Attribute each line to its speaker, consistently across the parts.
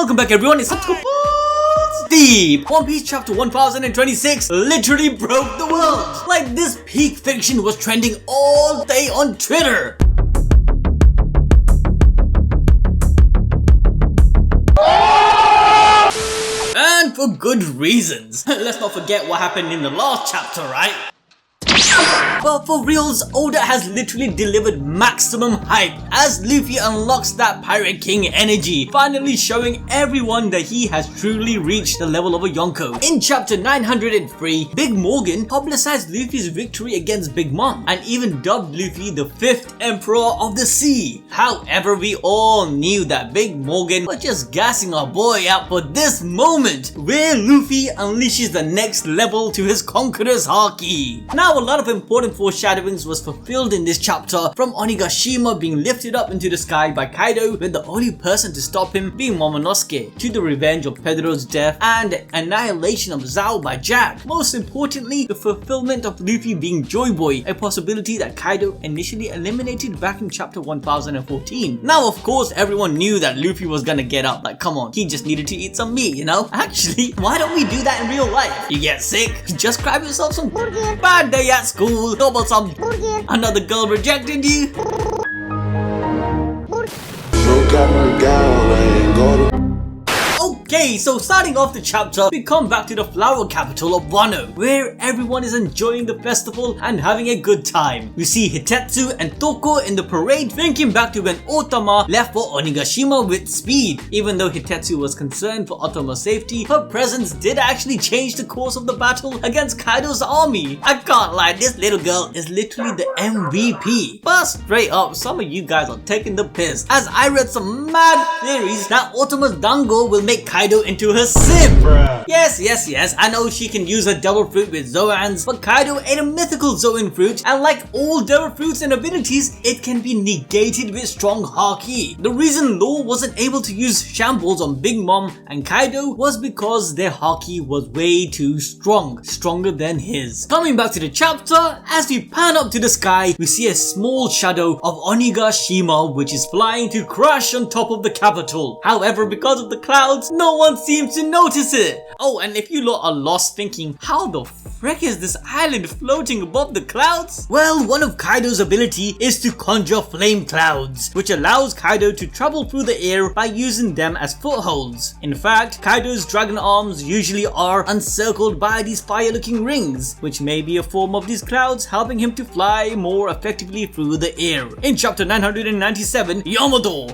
Speaker 1: Welcome back everyone, it's Steve! One Piece chapter 1026 literally broke the world! Like this peak fiction was trending all day on Twitter! And for good reasons. Let's not forget what happened in the last chapter, right? But for reals, Oda has literally delivered maximum hype as Luffy unlocks that Pirate King energy, finally showing everyone that he has truly reached the level of a Yonko. In chapter 903, Big Morgan publicized Luffy's victory against Big Mom and even dubbed Luffy the 5th Emperor of the Sea. However, we all knew that Big Morgan was just gassing our boy out for this moment where Luffy unleashes the next level to his Conqueror's Haki. Now, a lot of important foreshadowings was fulfilled in this chapter, from Onigashima being lifted up into the sky by Kaido with the only person to stop him being Momonosuke, to the revenge of Pedro's death and annihilation of Zhao by Jack. Most importantly, the fulfillment of Luffy being Joy Boy, a possibility that Kaido initially eliminated back in chapter 1014. Now of course everyone knew that Luffy was gonna get up, like come on, he just needed to eat some meat, you know? Actually, why don't we do that in real life? You get sick, just grab yourself some burger. Bad day at school, double some burger. Another girl rejected you. Okay, so starting off the chapter, we come back to the flower capital of Wano, where everyone is enjoying the festival and having a good time. We see Hitetsu and Toko in the parade thinking back to when Otama left for Onigashima with speed. Even though Hitetsu was concerned for Otama's safety, her presence did actually change the course of the battle against Kaido's army. I can't lie, this little girl is literally the MVP. But straight up, some of you guys are taking the piss, as I read some mad theories that Otama's dango will make Kaido into her sim. Bruh. Yes, I know she can use her devil fruit with Zoans, but Kaido ate a mythical Zoan fruit, and like all devil fruits and abilities, it can be negated with strong Haki. The reason Law wasn't able to use shambles on Big Mom and Kaido was because their Haki was way too strong, stronger than his. Coming back to the chapter, as we pan up to the sky, we see a small shadow of Onigashima which is flying to crash on top of the capital. However, because of the clouds, no one seems to notice it. Oh, and if you lot are lost thinking, how the frick is this island floating above the clouds? Well, one of Kaido's ability is to conjure flame clouds, which allows Kaido to travel through the air by using them as footholds. In fact, Kaido's dragon arms usually are encircled by these fire-looking rings, which may be a form of these clouds helping him to fly more effectively through the air. In chapter 997, Yamato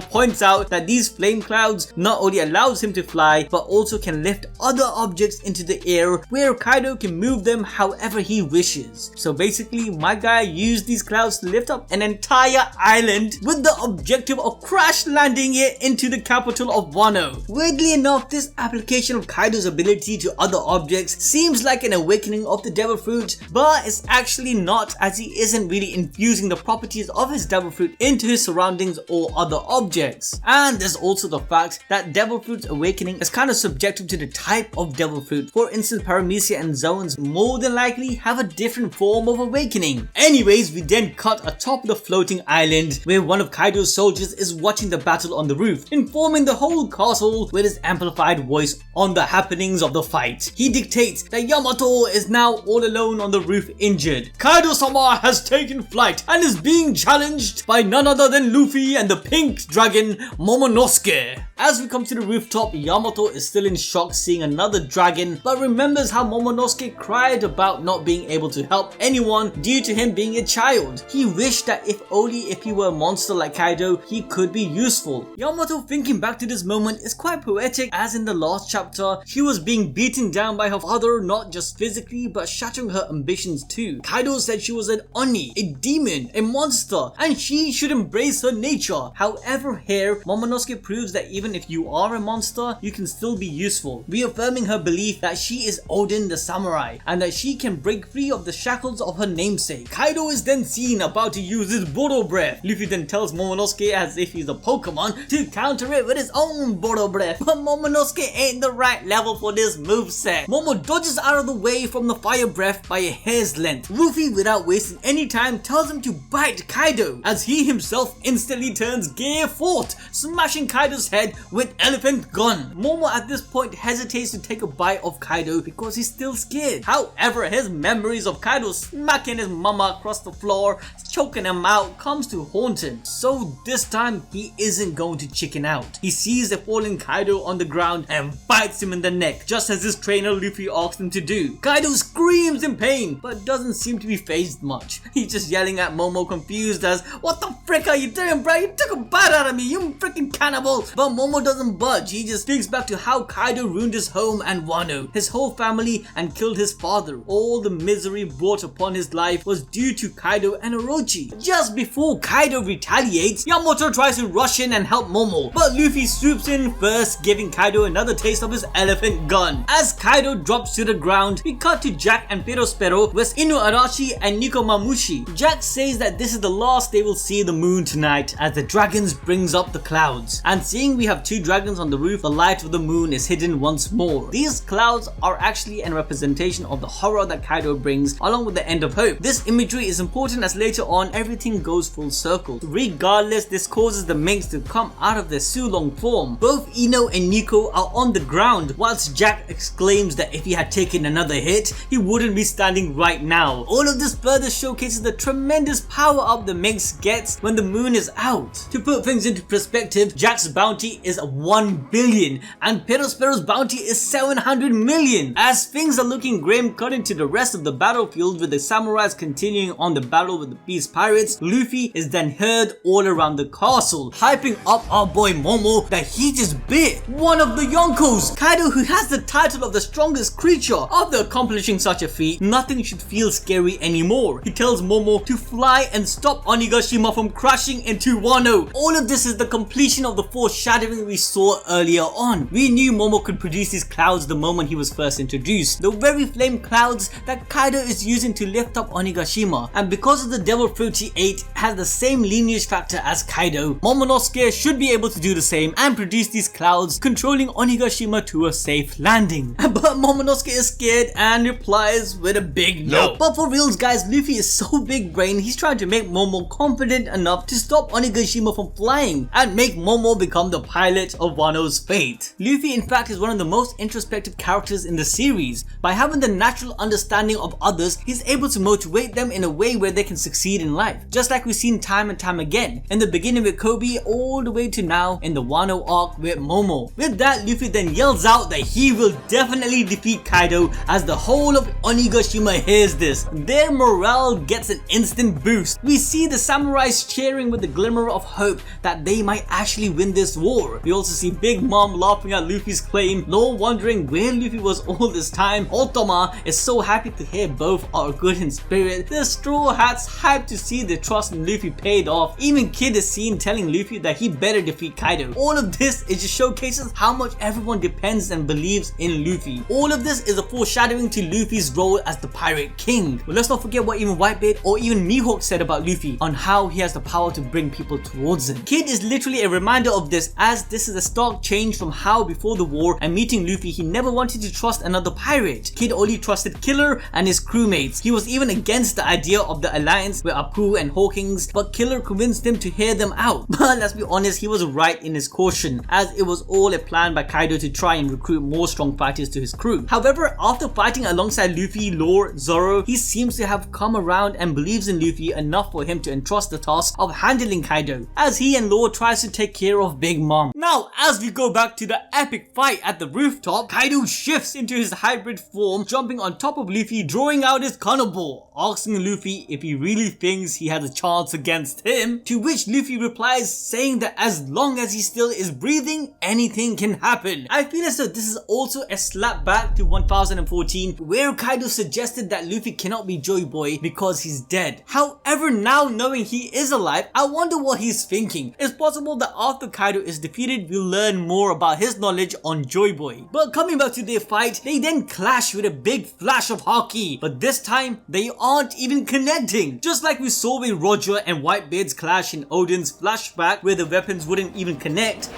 Speaker 1: points out that these flame clouds not only allows him to fly, but also can lift other objects into the air where Kaido can move them however he wishes. So basically, my guy used these clouds to lift up an entire island with the objective of crash landing it into the capital of Wano. Weirdly enough, this application of Kaido's ability to other objects seems like an awakening of the devil fruit, but it's actually not, as he isn't really infusing the properties of his devil fruit into his surroundings or other objects. And there's also the fact that devil fruit's awakening is kind of subjective to the type of devil fruit. For instance, Paramecia and Zoans more than likely have a different form of awakening. Anyways, we then cut atop the floating island where one of Kaido's soldiers is watching the battle on the roof, informing the whole castle with his amplified voice on the happenings of the fight. He dictates that Yamato is now all alone on the roof injured. Kaido-sama has taken flight and is being challenged by none other than Luffy and the pink dragon Momonosuke. As we come to the rooftop, Yamato is still in shock seeing another dragon, but remembers how Momonosuke cried about not being able to help anyone due to him being a child. He wished that if he were a monster like Kaido, he could be useful. Yamato thinking back to this moment is quite poetic, as in the last chapter, she was being beaten down by her father, not just physically, but shattering her ambitions too. Kaido said she was an Oni, a demon, a monster, and she should embrace her nature. However, here, Momonosuke proves that even if you are a monster, you can still be useful, reaffirming her belief that she is Odin the samurai and that she can break free of the shackles of her namesake. Kaido is then seen about to use his Boro breath. Luffy then tells Momonosuke as if he's a Pokemon to counter it with his own Boro breath, but Momonosuke ain't the right level for this moveset. Momo dodges out of the way from the fire breath by a hair's length. Luffy, without wasting any time, tells him to bite Kaido, as he himself instantly Luffy turns gear 4, smashing Kaido's head with elephant gun. Momo at this point hesitates to take a bite of Kaido because he's still scared. However, his memories of Kaido smacking his mama across the floor, choking him out, comes to haunt him. So this time he isn't going to chicken out. He sees the fallen Kaido on the ground and bites him in the neck, just as his trainer Luffy asks him to do. Kaido screams in pain, but doesn't seem to be fazed much. He's just yelling at Momo, confused as, "What the frick are you doing, bro? You took a bite out of me, you freaking cannibal!" But Momo doesn't budge. He just thinks back to how Kaido ruined his home and Wano, his whole family, and killed his father. All the misery brought upon his life was due to Kaido and Orochi. Just before Kaido retaliates, Yamato tries to rush in and help Momo, but Luffy swoops in first, giving Kaido another taste of his elephant gun. As Kaido drops to the ground, we cut to Jack and Perospero with Inuarashi and Nico Mamushi. Jack says that this is the last they will see the moon tonight as the dragons brings up the clouds. And seeing we have two dragons on the roof, the light of the moon is hidden once more. These clouds are actually a representation of the horror that Kaido brings along with the end of hope. This imagery is important as later on everything goes full circle. Regardless, this causes the Minks to come out of their Sulong form. Both Ino and Nico are on the ground, whilst Jack exclaims that if he had taken another hit, he wouldn't be standing right now. All of this further showcases the tremendous power up the Minks gets when the moon is out. To put things into perspective, Jack's bounty is 1 billion and Perospero's bounty is 700 million. As things are looking grim, cutting to the rest of the battlefield with the samurais continuing on the battle with the Peace Pirates, Luffy is then heard all around the castle, hyping up our boy Momo that he just bit one of the Yonkos. Kaido, who has the title of the strongest creature, after accomplishing such a feat, nothing should feel scary anymore. He tells Momo to fly and stop Onigashima from crashing into Wano. All of this is the completion of the foreshadowing we saw earlier on. We knew Momo could produce these clouds the moment he was first introduced, the very flame clouds that Kaido is using to lift up Onigashima, and because of the Devil Fruit he ate has the same lineage factor as Kaido, Momonosuke should be able to do the same and produce these clouds, controlling Onigashima to a safe landing. But Momonosuke is scared and replies with a big no. But for reals guys, Luffy is so big brain, he's trying to make Momo confident enough to stop Onigashima from flying and make Momo become the pilot of Wano's fate. Luffy in fact is one of the most introspective characters in the series. By having the natural understanding of others, he's able to motivate them in a way where they can succeed in life, just like we've seen time and time again, in the beginning with Kobe all the way to now in the Wano arc with Momo. With that, Luffy then yells out that he will definitely defeat Kaido as the whole of Onigashima hears this. Their morale gets an instant boost. We see the samurais cheering with a glimmer of hope that they might actually win this war. We also see Big Mom laughing at Luffy's claim, Law wondering where Luffy was all this time. Otama is so happy to hear both are good in spirit. The Straw Hats hyped to see the trust in Luffy paid off. Even Kid is seen telling Luffy that he better defeat Kaido. All of this is just showcases how much everyone depends and believes in Luffy. All of this is a foreshadowing to Luffy's role as the Pirate King. But let's not forget what even Whitebeard or even Mihawk said about Luffy on how he has the power to bring people towards him. Kid is literally a reminder of this, as this is a stark change from how before the war and meeting Luffy he never wanted to trust another pirate. Kid only trusted Killer and his crewmates. He was even against the idea of the alliance with Apu and Hawkins, but Killer convinced him to hear them out. But let's be honest, he was right in his caution, as it was all a plan by Kaido to try and recruit more strong fighters to his crew. However, after fighting alongside Luffy, Law, Zoro, he seems to have come around and believes in Luffy enough for him to entrust the task of handling Kaido, as he and Law tries to take care of Big Mom. Now, as we go back to the epic fight at the rooftop, Kaido shifts into his hybrid form, jumping on top of Luffy, drawing out his cannonball, asking Luffy if he really thinks he has a chance against him, to which Luffy replies saying that as long as he still is breathing, anything can happen. I feel as though this is also a slap back to 1014, where Kaido suggested that Luffy cannot be Joy Boy because he's dead. However, now knowing he is alive, I wonder what he's thinking. It's possible that after Kaido is defeated, we'll learn more about his knowledge on Joy Boy. But coming back to their fight, they then clash with a big flash of Haki, but this time they aren't even connecting. Just like we saw with Roger and Whitebeard's clash in Odin's flashback where the weapons wouldn't even connect.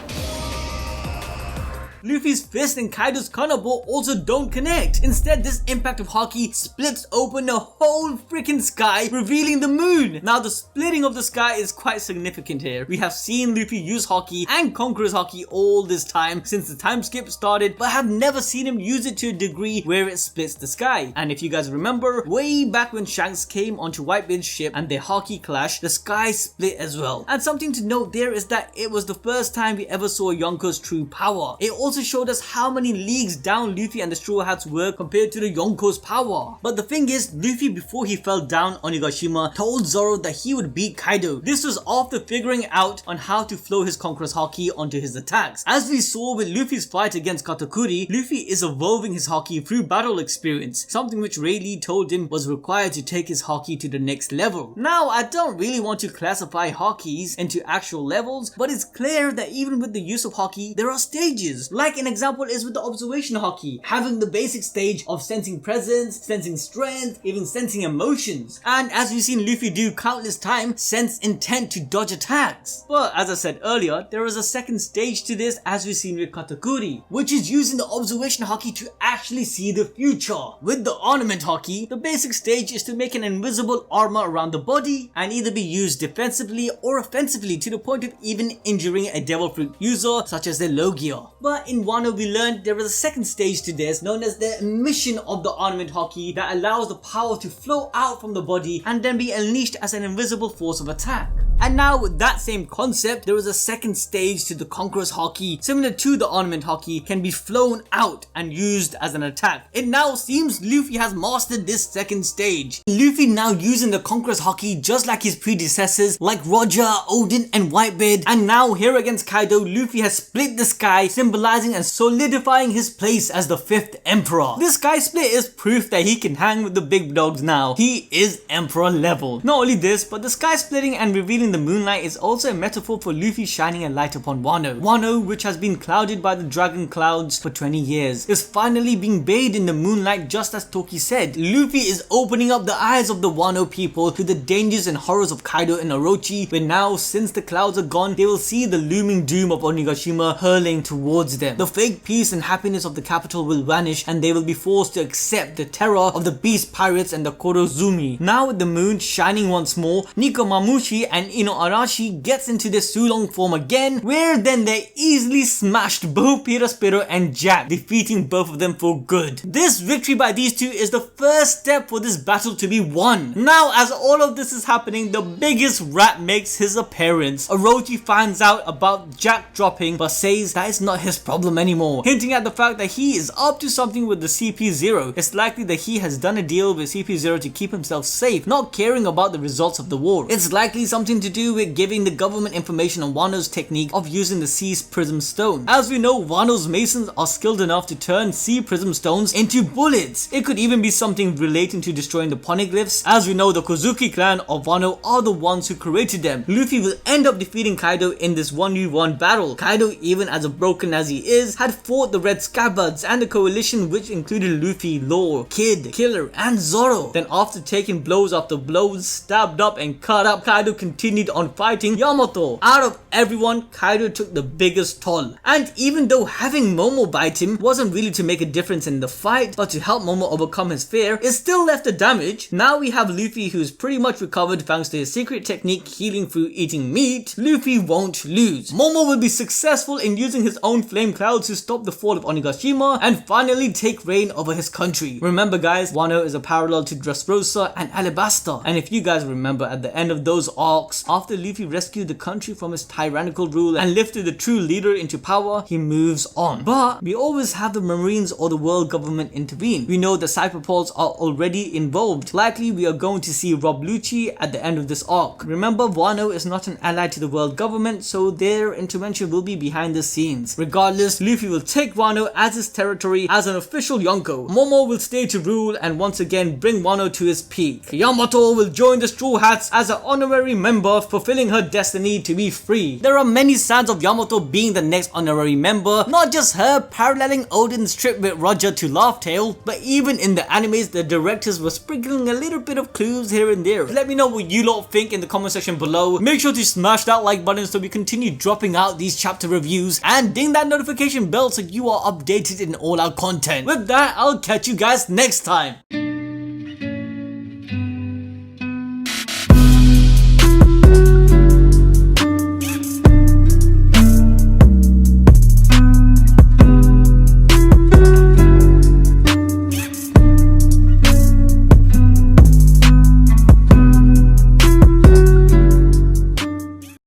Speaker 1: Luffy's fist and Kaido's kanabo also don't connect. Instead, this impact of Haki splits open a whole freaking sky, revealing the moon. Now, the splitting of the sky is quite significant here. We have seen Luffy use Haki and Conqueror's Haki all this time since the time skip started, but have never seen him use it to a degree where it splits the sky. And if you guys remember, way back when Shanks came onto Whitebeard's ship and their Haki clashed, the sky split as well. And something to note there is that it was the first time we ever saw Yonko's true power. It also showed us how many leagues down Luffy and the Straw Hats were compared to the Yonko's power. But the thing is, Luffy, before he fell down on Onigashima, told Zoro that he would beat Kaido. This was after figuring out on how to flow his Conqueror's Haki onto his attacks. As we saw with Luffy's fight against Katakuri, Luffy is evolving his Haki through battle experience, something which Rayleigh told him was required to take his Haki to the next level. Now, I don't really want to classify Hakis into actual levels, but it's clear that even with the use of Haki, there are stages. Like an example is with the observation Haki, having the basic stage of sensing presence, sensing strength, even sensing emotions. And as we've seen Luffy do countless times, sense intent to dodge attacks. But as I said earlier, there is a second stage to this as we've seen with Katakuri, which is using the observation Haki to actually see the future. With the ornament Haki, the basic stage is to make an invisible armor around the body and either be used defensively or offensively to the point of even injuring a Devil Fruit user such as the Logia. But in Wano we learned there is a second stage to this known as the emission of the ornament Haki that allows the power to flow out from the body and then be unleashed as an invisible force of attack. And now with that same concept, there is a second stage to the Conqueror's Haki, similar to the ornament Haki, can be flown out and used as an attack. It now seems Luffy has mastered this second stage. Luffy now using the Conqueror's Haki just like his predecessors like Roger, Odin and Whitebeard, and now here against Kaido, Luffy has split the sky, symbolizing and solidifying his place as the 5th Emperor. This sky split is proof that he can hang with the big dogs now. He is Emperor level. Not only this, but the sky splitting and revealing the moonlight is also a metaphor for Luffy shining a light upon Wano. Wano, which has been clouded by the dragon clouds for 20 years, is finally being bathed in the moonlight just as Toki said. Luffy is opening up the eyes of the Wano people to the dangers and horrors of Kaido and Orochi, where now since the clouds are gone, they will see the looming doom of Onigashima hurling towards them. The fake peace and happiness of the capital will vanish and they will be forced to accept the terror of the beast pirates and the Korozumi. Now with the moon shining once more, Nico Mamushi and Ino Arashi gets into their Sulong form again, where then they easily smashed both Perospero and Jack, defeating both of them for good. This victory by these two is the first step for this battle to be won. Now as all of this is happening, the biggest rat makes his appearance. Orochi finds out about Jack dropping but says that it's not his problem anymore, hinting at the fact that he is up to something with the CP0. It's likely that he has done a deal with CP0 to keep himself safe, not caring about the results of the war. It's likely something to do with giving the government information on Wano's technique of using the Sea Prism Stone. As we know, Wano's masons are skilled enough to turn Sea Prism Stones into bullets. It could even be something relating to destroying the Poneglyphs. As we know, the Kozuki clan of Wano are the ones who created them. Luffy will end up defeating Kaido in this 1v1 battle. Kaido, even as broken as he is, had fought the Red Scabbards and the coalition which included Luffy, Law, Kid, Killer and Zoro. Then after taking blows after blows, stabbed up and cut up, Kaido continued on fighting Yamato. Out of everyone, Kaido took the biggest toll. And even though having Momo bite him wasn't really to make a difference in the fight, but to help Momo overcome his fear, it still left a damage. Now we have Luffy who's pretty much recovered thanks to his secret technique healing through eating meat. Luffy won't lose. Momo will be successful in using his own flame clouds to stop the fall of Onigashima and finally take reign over his country. Remember guys, Wano is a parallel to Dressrosa and Alabasta. And if you guys remember, at the end of those arcs, after Luffy rescued the country from his tyrannical rule and lifted the true leader into power, he moves on. But we always have the Marines or the world government intervene. We know the Cyberpods are already involved. Likely we are going to see Rob Lucci at the end of this arc. Remember, Wano is not an ally to the world government, so their intervention will be behind the scenes. Regardless, Luffy will take Wano as his territory as an official Yonko. Momo will stay to rule and once again bring Wano to his peak. Yamato will join the Straw Hats as an honorary member of fulfilling her destiny to be free. There are many signs of Yamato being the next honorary member, not just her paralleling Odin's trip with Roger to Laugh Tale, but even in the animes the directors were sprinkling a little bit of clues here and there. Let me know what you lot think in the comment section below. Make sure to smash that like button so we continue dropping out these chapter reviews, and ding that notification bell so you are updated in all our content. With that, I'll catch you guys next time.